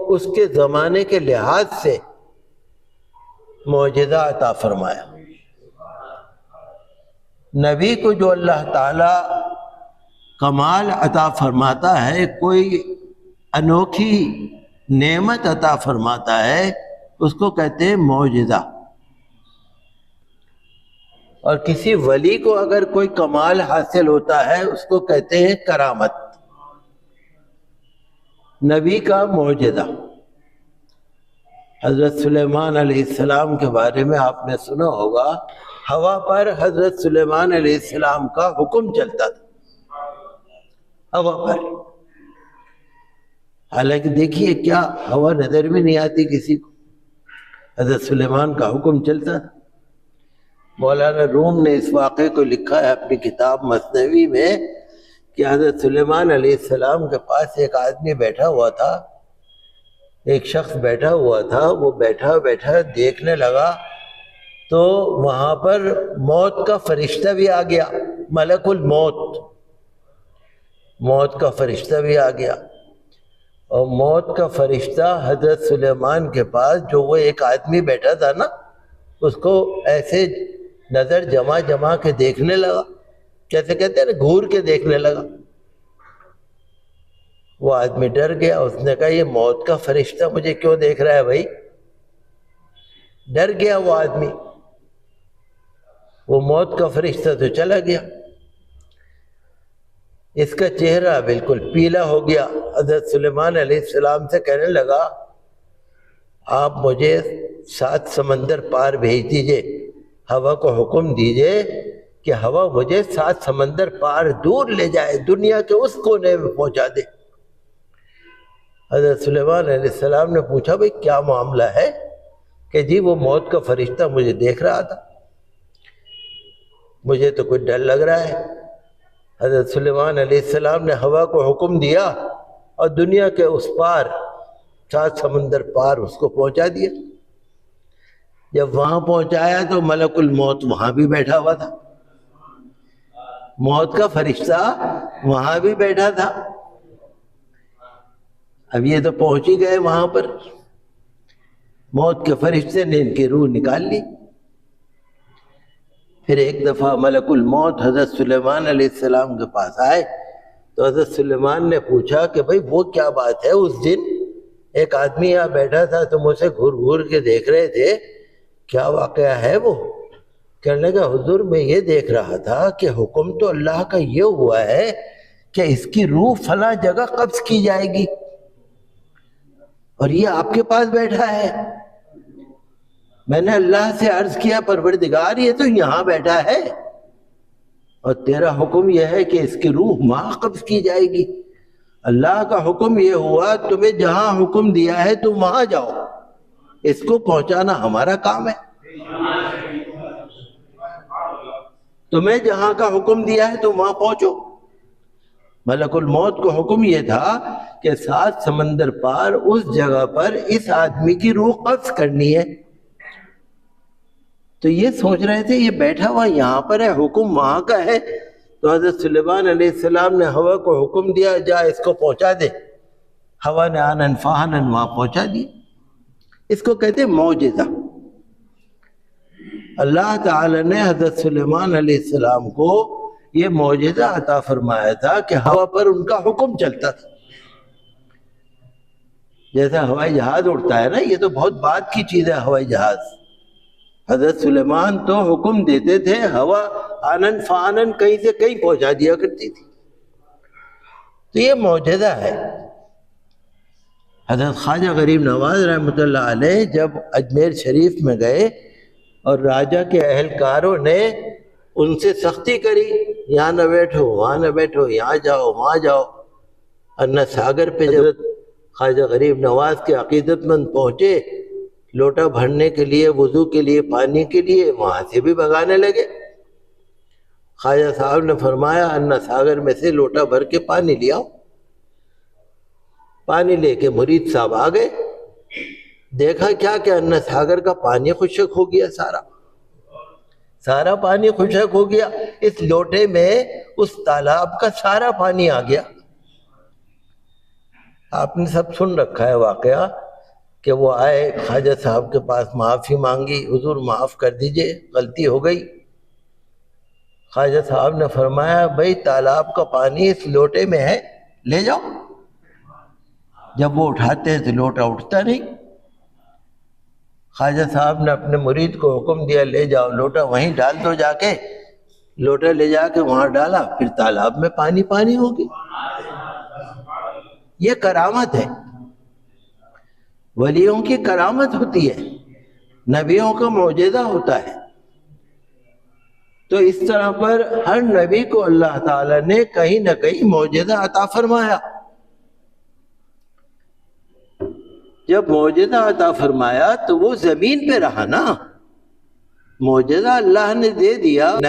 اس کے زمانے کے لحاظ سے معجزہ عطا فرمایا۔ نبی کو جو اللہ تعالی کمال عطا فرماتا ہے، کوئی انوکھی نعمت عطا فرماتا ہے، اس کو کہتے ہیں معجزہ۔ اور کسی ولی کو اگر کوئی کمال حاصل ہوتا ہے، اس کو کہتے ہیں کرامت۔ نبی کا معجزہ، حضرت سلیمان علیہ السلام کے بارے میں آپ نے سنا ہوگا، ہوا پر حضرت سلیمان علیہ السلام کا حکم چلتا تھا، ہوا پر۔ حالانکہ دیکھیے کیا ہوا نظر بھی نہیں آتی کسی کو، حضرت سلیمان کا حکم چلتا تھا۔ مولانا روم نے اس واقعے کو لکھا ہے اپنی کتاب مثنوی میں کہ حضرت سلیمان علیہ السلام کے پاس ایک آدمی بیٹھا ہوا تھا، ایک شخص بیٹھا ہوا تھا، وہ بیٹھا بیٹھا دیکھنے لگا تو وہاں پر موت کا فرشتہ بھی آ گیا، ملک الموت، موت کا فرشتہ بھی آ گیا۔ اور موت کا فرشتہ حضرت سلیمان کے پاس، جو وہ ایک آدمی بیٹھا تھا نا، اس کو ایسے نظر جما کے دیکھنے لگا، کیسے کہتے ہیں نا، گھور کے دیکھنے لگا۔ وہ آدمی ڈر گیا، اس نے کہا یہ موت کا فرشتہ مجھے کیوں دیکھ رہا ہے بھائی؟ ڈر گیا وہ آدمی، وہ موت کا فرشتہ تو چلا گیا، اس کا چہرہ بالکل پیلا ہو گیا۔ حضرت سلیمان علیہ السلام سے کہنے لگا آپ مجھے 7 سمندر پار بھیج دیجئے، ہوا کو حکم دیجئے کہ ہوا مجھے 7 سمندر پار دور لے جائے، دنیا کے اس کونے میں پہنچا دے۔ حضرت سلیمان علیہ السلام نے پوچھا بھئی کیا معاملہ ہے؟ کہ جی وہ موت کا فرشتہ مجھے دیکھ رہا تھا، مجھے تو کچھ ڈر لگ رہا ہے۔ حضرت سلیمان علیہ السلام نے ہوا کو حکم دیا اور دنیا کے اس پار 7 سمندر پار اس کو پہنچا دیا۔ جب وہاں پہنچایا تو ملک الموت وہاں بھی بیٹھا ہوا تھا، موت کا فرشتہ وہاں بھی بیٹھا تھا۔ اب یہ تو پہنچ ہی گئے وہاں پر، موت کے فرشتے نے ان کی روح نکال لی۔ پھر ایک دفعہ ملک الموت حضرت سلیمان علیہ السلام کے پاس آئے تو حضرت سلیمان نے پوچھا کہ بھئی وہ کیا بات ہے، اس دن ایک آدمی یہاں بیٹھا تھا، تم اسے گھور گھور کے دیکھ رہے تھے، کیا واقعہ ہے وہ؟ کہنے لگا حضور میں یہ دیکھ رہا تھا کہ حکم تو اللہ کا یہ ہوا ہے کہ اس کی روح فلاں جگہ قبض کی جائے گی، اور یہ آپ کے پاس بیٹھا ہے۔ میں نے اللہ سے عرض کیا پروردگار یہ تو یہاں بیٹھا ہے، اور تیرا حکم یہ ہے کہ اس کی روح وہاں قبض کی جائے گی۔ اللہ کا حکم یہ ہوا تمہیں جہاں حکم دیا ہے تم وہاں جاؤ، اس کو پہنچانا ہمارا کام ہے۔ تمہیں جہاں کا حکم دیا ہے تم وہاں پہنچو۔ ملک الموت کو حکم یہ تھا کہ 7 سمندر پار اس جگہ پر اس آدمی کی روح قبض کرنی ہے۔ تو یہ سوچ رہے تھے یہ بیٹھا ہوا یہاں پر ہے، حکم وہاں کا ہے۔ تو حضرت سلیمان علیہ السلام نے ہوا کو حکم دیا جا اس کو پہنچا دے، ہوا نے آنن فہنن وہاں پہنچا دی۔ اس کو کہتے ہیں معجزہ۔ اللہ تعالی نے حضرت سلیمان علیہ السلام کو یہ معجزہ عطا فرمایا تھا کہ ہوا پر ان کا حکم چلتا تھا۔ جیسا ہوائی جہاز اڑتا ہے نا، یہ تو بہت بات کی چیز ہے ہوائی جہاز۔ حضرت سلیمان تو حکم دیتے تھے، ہوا آنن فانن کہیں سے کہیں پہنچا دیا کرتی تھی۔ تو یہ معجزہ ہے۔ حضرت خواجہ غریب نواز رحمۃ اللہ علیہ جب اجمیر شریف میں گئے اور راجہ کے اہلکاروں نے ان سے سختی کری، یہاں نہ بیٹھو وہاں نہ بیٹھو، یہاں جاؤ وہاں جاؤ، انا ساگر پہ جب خواجہ غریب نواز کے عقیدت مند پہنچے لوٹا بھرنے کے لیے، وضو کے لیے، پانی کے لیے، وہاں سے بھی بھگانے لگے۔ خواجہ صاحب نے فرمایا انا ساگر میں سے لوٹا بھر کے پانی لے آؤ۔ پانی لے کے مرید صاحب آ گئے، دیکھا کیا کہ انا ساگر کا پانی خشک ہو گیا، سارا پانی خشک ہو گیا، اس لوٹے میں اس تالاب کا سارا پانی آ گیا۔ آپ نے سب سن رکھا ہے واقعہ کہ وہ آئے خواجہ صاحب کے پاس، معافی مانگی، حضور معاف کر دیجئے غلطی ہو گئی۔ خواجہ صاحب نے فرمایا بھائی تالاب کا پانی اس لوٹے میں ہے، لے جاؤ۔ جب وہ اٹھاتے ہیں تو لوٹا اٹھتا نہیں۔ خواجہ صاحب نے اپنے مرید کو حکم دیا لے جاؤ لوٹا وہیں ڈال دو، جا کے لوٹا لے جا کے وہاں ڈالا، پھر تالاب میں پانی پانی ہو گیا۔ یہ کرامت ہے، ولیوں کی کرامت ہوتی ہے، نبیوں کا معجزہ ہوتا ہے۔ تو اس طرح پر ہر نبی کو اللہ تعالیٰ نے کہیں نہ کہیں معجزہ عطا فرمایا۔ جب معجزہ عطا فرمایا تو وہ زمین پہ رہا نا، معجزہ اللہ نے دے دیا۔